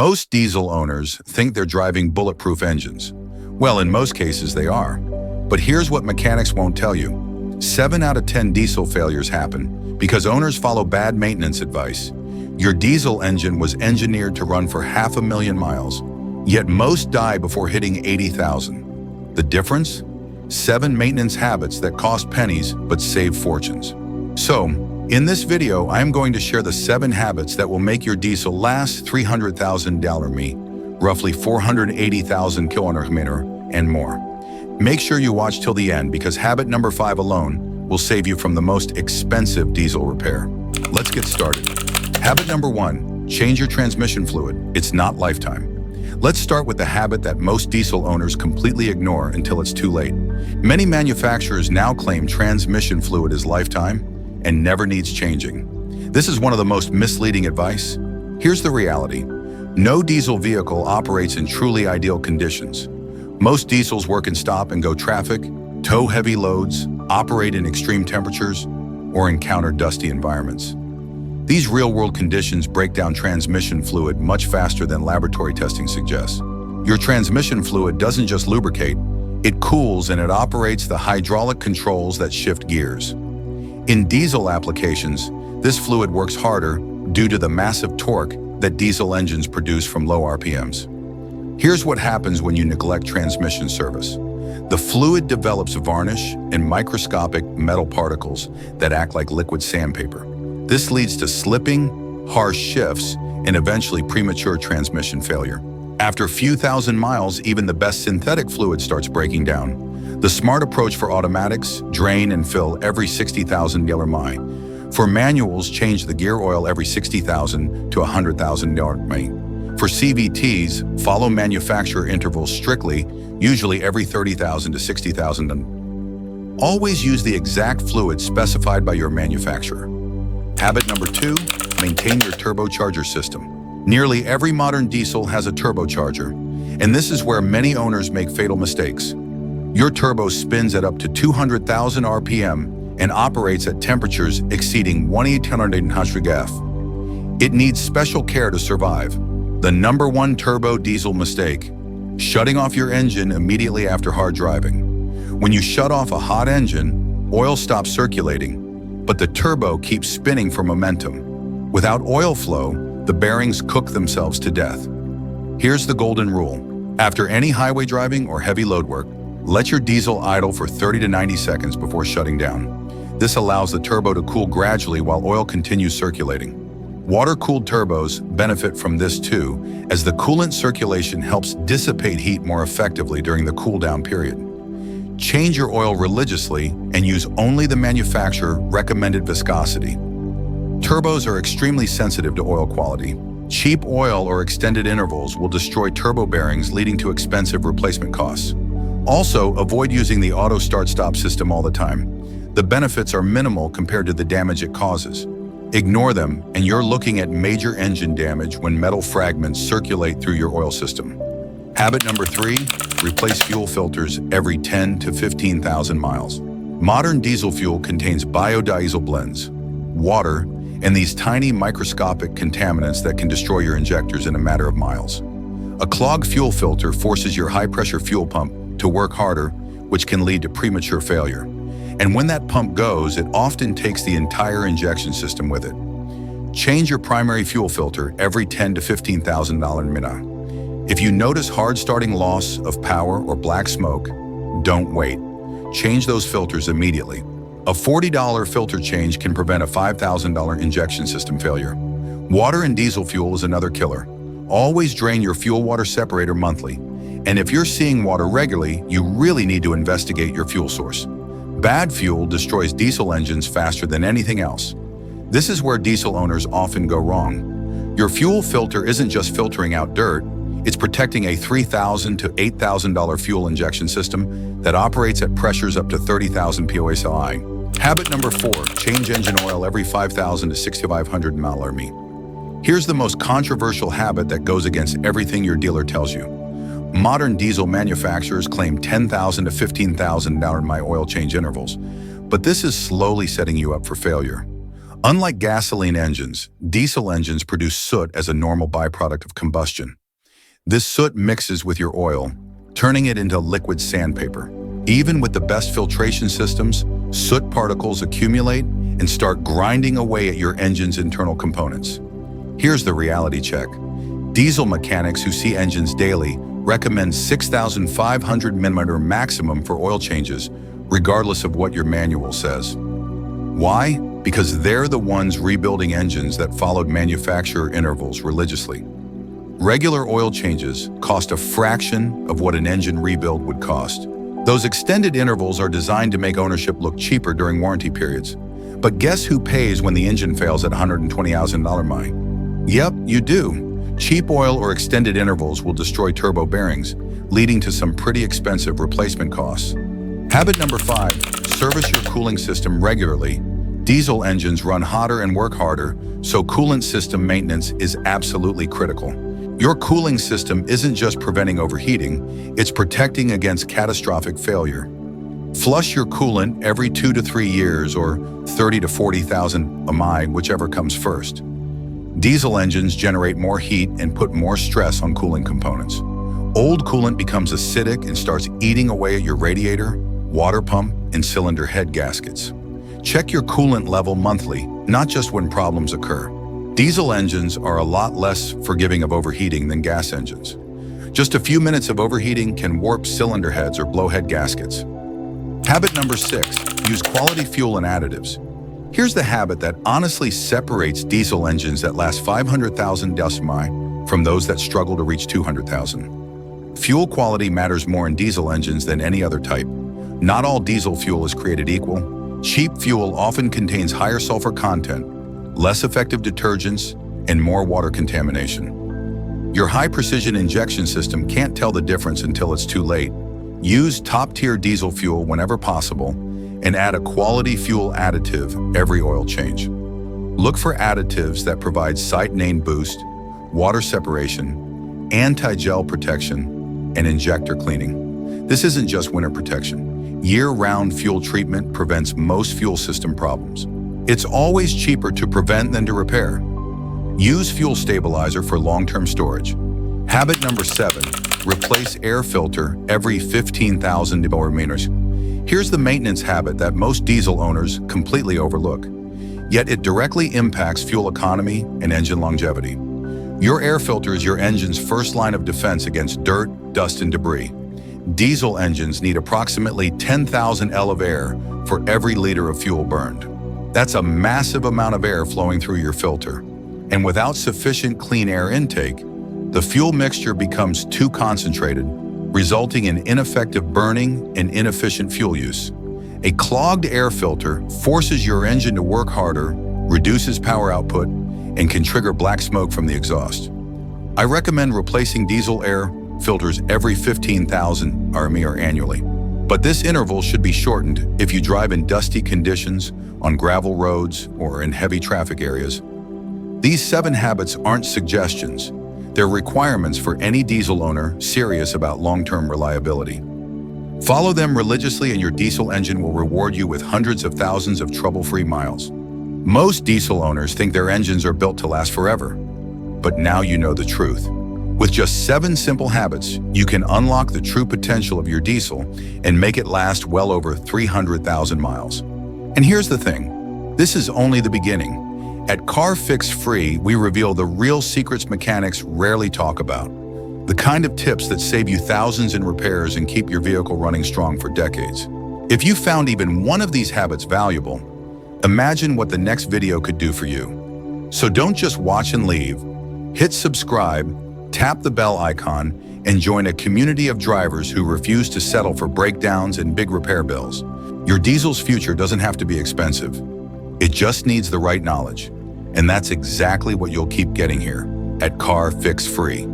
Most diesel owners think they're driving bulletproof engines. Well, in most cases they are. But here's what mechanics won't tell you. 7 out of 10 diesel failures happen because owners follow bad maintenance advice. Your diesel engine was engineered to run for 500,000 miles, yet most die before hitting 80,000. The difference? 7 maintenance habits that cost pennies but save fortunes. So, in this video, I am going to share the 7 habits that will make your diesel last $300,000 mi, roughly 480,000 kilometers and more. Make sure you watch till the end because habit number 5 alone will save you from the most expensive diesel repair. Let's get started. Habit number 1, change your transmission fluid. It's not lifetime. Let's start with the habit that most diesel owners completely ignore until it's too late. Many manufacturers now claim transmission fluid is lifetime and never needs changing. This is one of the most misleading advice. Here's the reality. No diesel vehicle operates in truly ideal conditions. Most diesels work in stop and go traffic, tow heavy loads, operate in extreme temperatures, or encounter dusty environments. These real-world conditions break down transmission fluid much faster than laboratory testing suggests. Your transmission fluid doesn't just lubricate, it cools and it operates the hydraulic controls that shift gears. In diesel applications, this fluid works harder due to the massive torque that diesel engines produce from low RPMs. Here's what happens when you neglect transmission service. The fluid develops varnish and microscopic metal particles that act like liquid sandpaper. This leads to slipping, harsh shifts, and eventually premature transmission failure. After a few thousand miles, even the best synthetic fluid starts breaking down. The smart approach for automatics, drain and fill every 60,000 mi. For manuals, change the gear oil every 60,000 to 100,000 mi. For CVTs, follow manufacturer intervals strictly, usually every 30,000 to 60,000. Always use the exact fluid specified by your manufacturer. Habit number 2, maintain your turbocharger system. Nearly every modern diesel has a turbocharger, and this is where many owners make fatal mistakes. Your turbo spins at up to 200,000 RPM and operates at temperatures exceeding 1800 F. It needs special care to survive. The number 1 turbo diesel mistake: shutting off your engine immediately after hard driving. When you shut off a hot engine, oil stops circulating, but the turbo keeps spinning for momentum. Without oil flow, the bearings cook themselves to death. Here's the golden rule. After any highway driving or heavy load work, let your diesel idle for 30 to 90 seconds before shutting down. This allows the turbo to cool gradually while oil continues circulating. Water-cooled turbos benefit from this too, as the coolant circulation helps dissipate heat more effectively during the cool-down period. Change your oil religiously and use only the manufacturer-recommended viscosity. Turbos are extremely sensitive to oil quality. Cheap oil or extended intervals will destroy turbo bearings, leading to expensive replacement costs. Also, avoid using the auto start-stop system all the time. The benefits are minimal compared to the damage it causes. Ignore them, and you're looking at major engine damage when metal fragments circulate through your oil system. Habit number 3, replace fuel filters every 10 to 15,000 miles. Modern diesel fuel contains biodiesel blends, water, and these tiny microscopic contaminants that can destroy your injectors in a matter of miles. A clogged fuel filter forces your high-pressure fuel pump to work harder, which can lead to premature failure. And when that pump goes, it often takes the entire injection system with it. Change your primary fuel filter every $10,000 to $15,000 mi. If you notice hard starting loss of power or black smoke, don't wait. Change those filters immediately. A $40 filter change can prevent a $5,000 injection system failure. Water and diesel fuel is another killer. Always drain your fuel water separator monthly. And if you're seeing water regularly, you really need to investigate your fuel source. Bad fuel destroys diesel engines faster than anything else. This is where diesel owners often go wrong. Your fuel filter isn't just filtering out dirt, it's protecting a $3,000 to $8,000 fuel injection system that operates at pressures up to 30,000 psi. Habit number 4, change engine oil every 5,000 to 6,500 mi. Here's the most controversial habit that goes against everything your dealer tells you. Modern diesel manufacturers claim 10,000 to 15,000 mi oil change intervals, but this is slowly setting you up for failure. Unlike gasoline engines, diesel engines produce soot as a normal byproduct of combustion. This soot mixes with your oil, turning it into liquid sandpaper. Even with the best filtration systems, soot particles accumulate and start grinding away at your engine's internal components. Here's the reality check. Diesel mechanics who see engines daily recommend 6,500 mm maximum for oil changes, regardless of what your manual says. Why? Because they're the ones rebuilding engines that followed manufacturer intervals religiously. Regular oil changes cost a fraction of what an engine rebuild would cost. Those extended intervals are designed to make ownership look cheaper during warranty periods. But guess who pays when the engine fails at $120,000 mile? Yep, you do. Cheap oil or extended intervals will destroy turbo bearings, leading to some pretty expensive replacement costs. Habit number 5, service your cooling system regularly. Diesel engines run hotter and work harder, so coolant system maintenance is absolutely critical. Your cooling system isn't just preventing overheating, it's protecting against catastrophic failure. Flush your coolant every 2 to 3 years or 30 to 40,000 mi, whichever comes first. Diesel engines generate more heat and put more stress on cooling components. Old coolant becomes acidic and starts eating away at your radiator, water pump, and cylinder head gaskets. Check your coolant level monthly, not just when problems occur. Diesel engines are a lot less forgiving of overheating than gas engines. Just a few minutes of overheating can warp cylinder heads or blow head gaskets. Habit number 6, use quality fuel and additives. Here's the habit that honestly separates diesel engines that last 500,000 decimi from those that struggle to reach 200,000. Fuel quality matters more in diesel engines than any other type. Not all diesel fuel is created equal. Cheap fuel often contains higher sulfur content, less effective detergents, and more water contamination. Your high-precision injection system can't tell the difference until it's too late. Use top-tier diesel fuel whenever possible, and add a quality fuel additive every oil change. Look for additives that provide site name boost, water separation, anti-gel protection, and injector cleaning. This isn't just winter protection. Year-round fuel treatment prevents most fuel system problems. It's always cheaper to prevent than to repair. Use fuel stabilizer for long-term storage. Habit number 7, replace air filter every 15,000 meters. Here's the maintenance habit that most diesel owners completely overlook, yet it directly impacts fuel economy and engine longevity. Your air filter is your engine's first line of defense against dirt, dust, and debris. Diesel engines need approximately 10,000 L of air for every liter of fuel burned. That's a massive amount of air flowing through your filter. And without sufficient clean air intake, the fuel mixture becomes too concentrated, resulting in ineffective burning and inefficient fuel use. A clogged air filter forces your engine to work harder, reduces power output, and can trigger black smoke from the exhaust. I recommend replacing diesel air filters every 15,000 RME or annually. But this interval should be shortened if you drive in dusty conditions, on gravel roads, or in heavy traffic areas. These 7 habits aren't suggestions. They're requirements for any diesel owner serious about long-term reliability. Follow them religiously and your diesel engine will reward you with hundreds of thousands of trouble-free miles. Most diesel owners think their engines are built to last forever. But now you know the truth. With just 7 simple habits, you can unlock the true potential of your diesel and make it last well over 300,000 miles. And here's the thing, this is only the beginning. At Car Fix Free, we reveal the real secrets mechanics rarely talk about. The kind of tips that save you thousands in repairs and keep your vehicle running strong for decades. If you found even one of these habits valuable, imagine what the next video could do for you. So don't just watch and leave. Hit subscribe, tap the bell icon, and join a community of drivers who refuse to settle for breakdowns and big repair bills. Your diesel's future doesn't have to be expensive. It just needs the right knowledge. And that's exactly what you'll keep getting here at Car Fix Free.